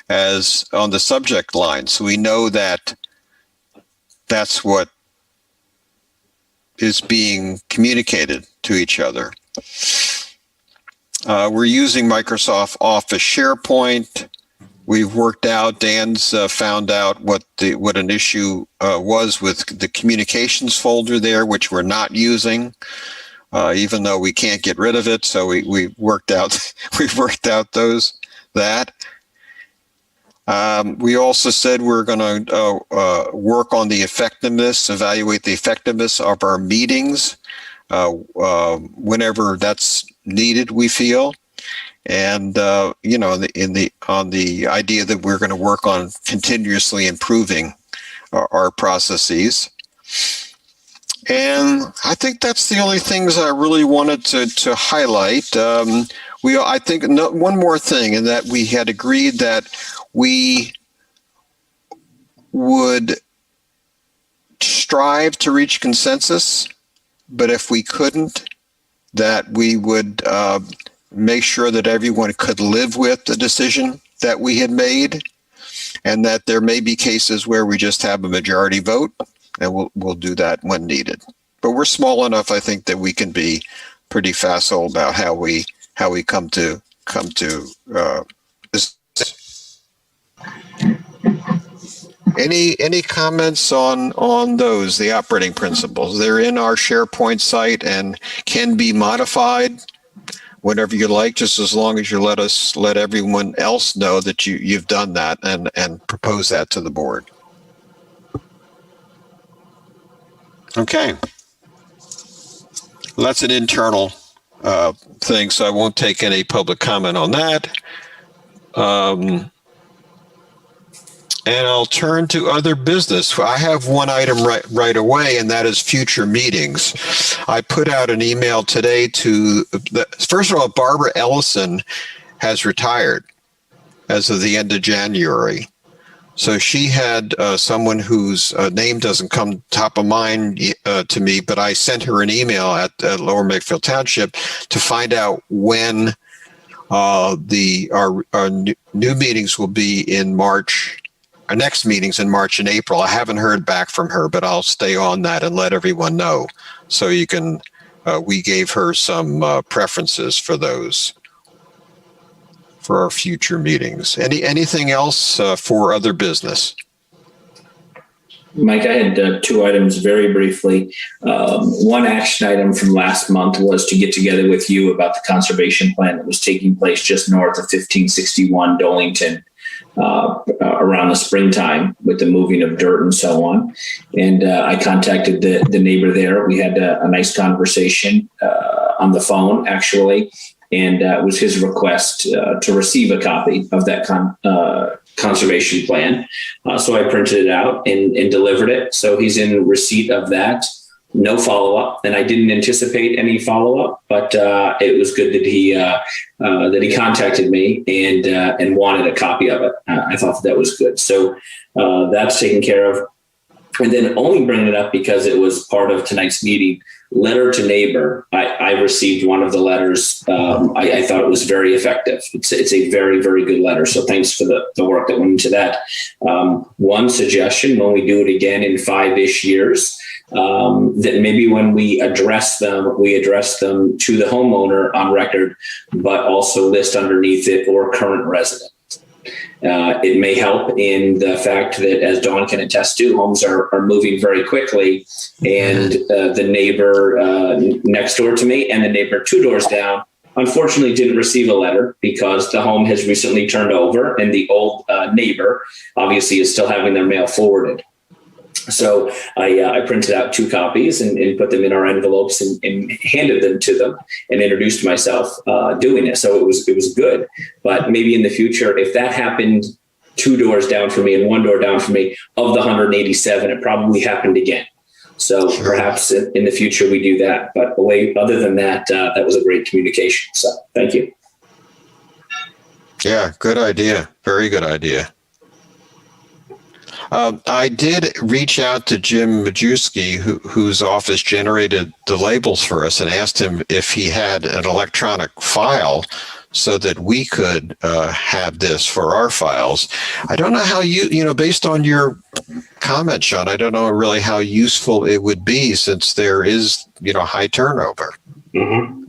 A: as on the subject line, so we know that that's what is being communicated to each other. We're using Microsoft Office SharePoint. We've worked out, Dan's found out what an issue was with the communications folder there, which we're not using, even though we can't get rid of it. So we worked out that. We also said we're going to work on the effectiveness, evaluate the effectiveness of our meetings whenever that's needed, we feel. And on the idea that we're going to work on continuously improving our processes. And I think that's the only things I really wanted to highlight. I think one more thing, in that we had agreed that we would strive to reach consensus, but if we couldn't, that we would make sure that everyone could live with the decision that we had made, and that there may be cases where we just have a majority vote, and we'll do that when needed. But we're small enough, I think, that we can be pretty facile about how we come to this. Any comments on those, the operating principles? They're in our SharePoint site and can be modified whenever you like, just as long as you let everyone else know that you've done that and propose that to the board. Okay. Well, that's an internal thing, so I won't take any public comment on that. And I'll turn to other business. I have one item right away, and that is future meetings. I put out an email today first of all, Barbara Ellison has retired as of the end of January. So she had someone whose name doesn't come top of mind to me, but I sent her an email at Lower Makefield Township to find out when our new meetings will be in March. Our next meeting's in March and April. I haven't heard back from her, but I'll stay on that and let everyone know. So you can, we gave her some preferences for those, for our future meetings. Anything else for other business?
D: Mike, I had two items very briefly. One action item from last month was to get together with you about the conservation plan that was taking place just north of 1561 Dolington around the springtime with the moving of dirt and so on. And I contacted the neighbor there. We had a nice conversation on the phone, actually. and it was his request to receive a copy of that conservation plan. So I printed it out and delivered it. So he's in receipt of that. No follow-up, and I didn't anticipate any follow-up, but it was good that he contacted me and wanted a copy of it. I thought that was good. So that's taken care of. And then only bringing it up because it was part of tonight's meeting, letter to neighbor. I received one of the letters. I thought it was very effective. It's a very, very good letter. So thanks for the work that went into that. One suggestion, when we do it again in 5-ish years, that maybe when we address them to the homeowner on record, but also list underneath it or current resident. It may help in the fact that, as Dawn can attest to, homes are moving very quickly, and the neighbor next door to me and the neighbor 2 doors down, unfortunately, didn't receive a letter because the home has recently turned over, and the old neighbor obviously is still having their mail forwarded. So I printed out 2 copies and put them in our envelopes and handed them to them and introduced myself doing it. So it was good. But maybe in the future, if that happened 2 doors down from me and 1 door down from me, of the 187, it probably happened again. So perhaps in the future we do that. But other than that, that was a great communication. So thank you.
A: Yeah, good idea. Very good idea. I did reach out to Jim Majewski, whose office generated the labels for us, and asked him if he had an electronic file so that we could have this for our files. I don't know how based on your comment, Sean, I don't know really how useful it would be, since there is, high turnover.
D: Mm-hmm.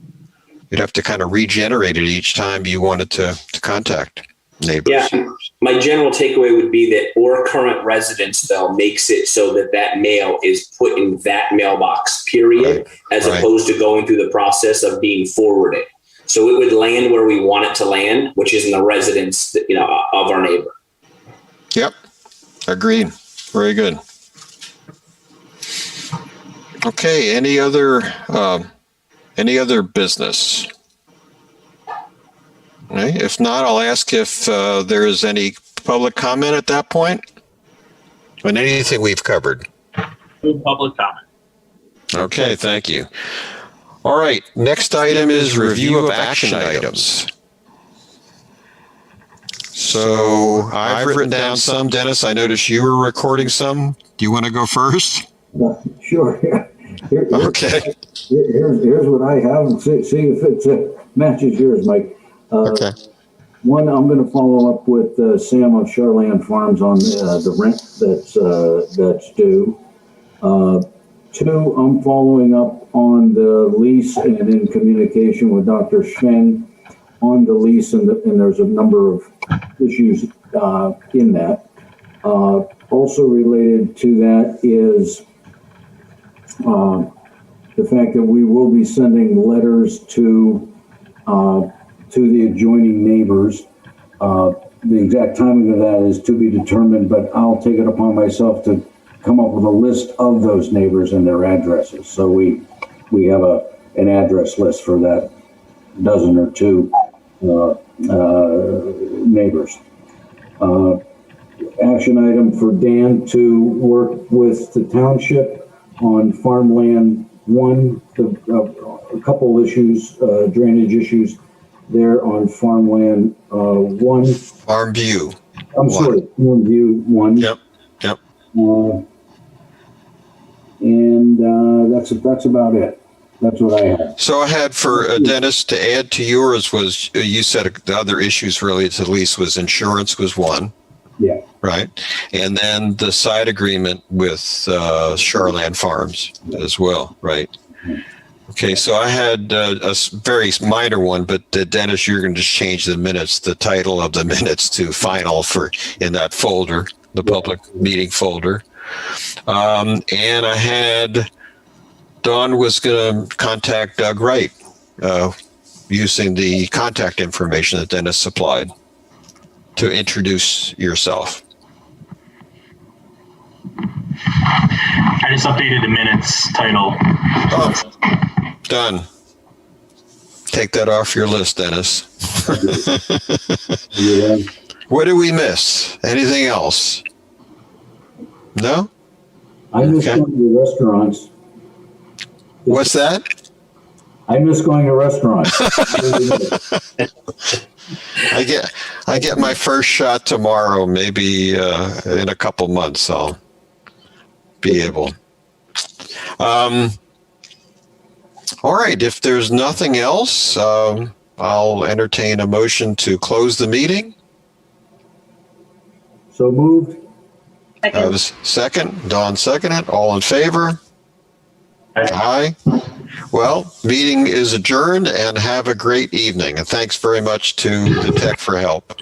A: You'd have to kind of regenerate it each time you wanted to contact neighbors.
D: Yeah, my general takeaway would be that or current residence, though, makes it so that mail is put in that mailbox, period, as opposed to going through the process of being forwarded. So it would land where we want it to land, which is in the residence, of our neighbor.
A: Yep, agreed. Very good. Okay, any other business? Okay, if not, I'll ask if there is any public comment at that point on anything we've covered.
F: No public comment.
A: Okay, thank you. All right, next item is review of action items. So I've written down some. Dennis, I noticed you were recording some. Do you want to go first?
B: Sure.
A: Okay.
B: Here's what I have, and see if it matches yours, Mike.
A: Okay.
B: One, I'm going to follow up with Sam of Charland Farms on the rent that's due. 2, I'm following up on the lease and in communication with Dr. Shen on the lease, and there's a number of issues in that. Also related to that is the fact that we will be sending letters to the adjoining neighbors. The exact timing of that is to be determined, but I'll take it upon myself to come up with a list of those neighbors and their addresses. So we have an address list for that dozen or 2 neighbors. Action item for Dan to work with the township on Farmland 1, a couple issues, drainage issues there on Farmland 1.
A: Farm View.
B: I'm sorry, Farm View 1.
A: Yep.
B: And that's about it. That's what I have.
A: So I had for Dennis to add to yours was, you said the other issues related to the lease was insurance was one.
B: Yeah.
A: Right. And then the side agreement with Charland Farms as well. Right. Okay. So I had a very minor one, but Dennis, you're going to just change the title of the minutes to final in that folder, the public meeting folder. And I had Dawn was going to contact Doug Wright using the contact information that Dennis supplied to introduce yourself.
F: I just updated the minutes title.
A: Oh, done. Take that off your list, Dennis.
B: Yeah.
A: What did we miss? Anything else? No?
B: I miss
A: Okay.
B: going to restaurants.
A: What's that?
B: I miss going to restaurants.
A: I get my first shot tomorrow. Maybe in a couple months I'll be able. All right. If there's nothing else, I'll entertain a motion to close the meeting.
B: So moved.
A: Second. Dawn seconded. All in favor? Aye. Well, meeting is adjourned, and have a great evening. And thanks very much to the tech for help.